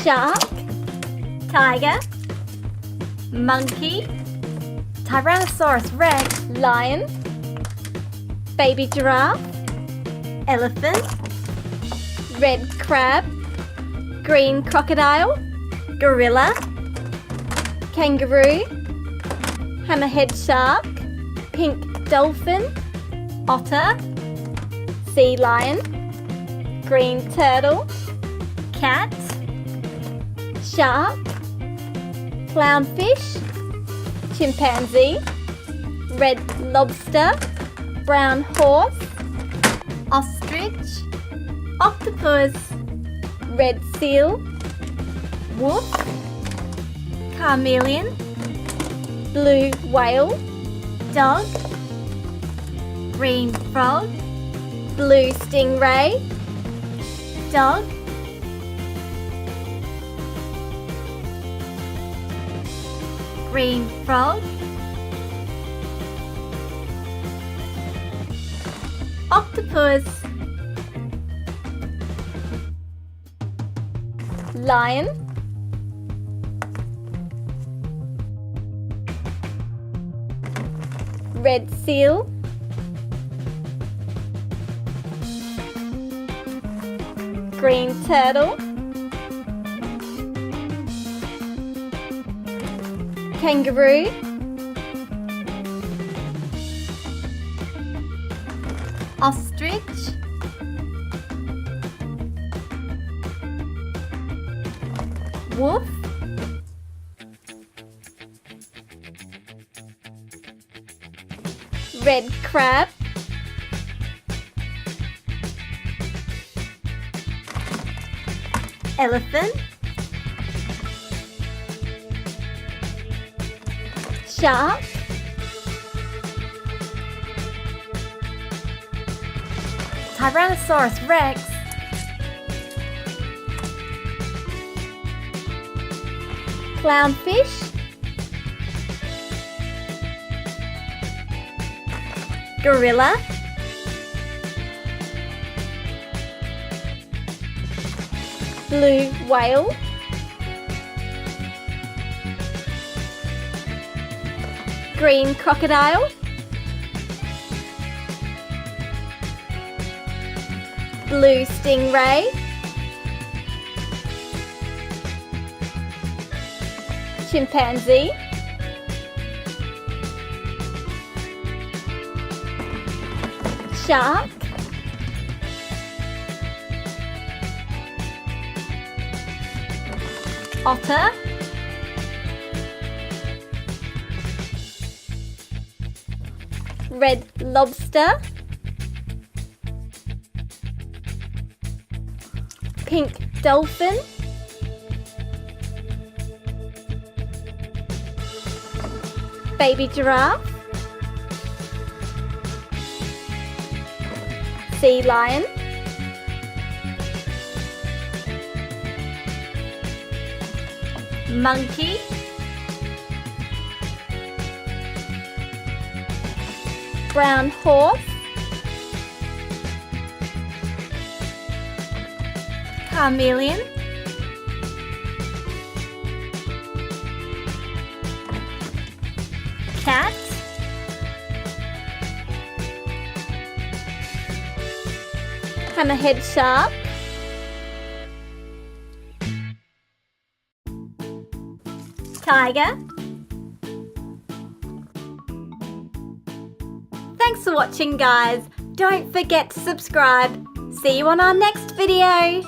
shark, tiger, monkey, Tyrannosaurus rex, lion, baby giraffe, elephant, red crab, green crocodile, gorilla, kangaroo, hammerhead shark, pink dolphin, otter, sea lion, green turtle, cat, shark, clownfish, chimpanzee, red lobster, brown horse, ostrich, octopus, red seal, wolf, chameleon, blue whale, dog, green frog, blue stingray, dog, green frog, octopus, lion, red seal, green turtle, kangaroo, ostrich, wolf, red crab, elephant, shark, Tyrannosaurus rex, clownfish, gorilla, blue whale, green crocodile, blue stingray, chimpanzee, shark, otter, red lobster, pink dolphin, baby giraffe, sea lion, monkey, brown horse, chameleon, cat, hammerhead shark, tiger. Thanks for watching, guys. Don't forget to subscribe. See you on our next video.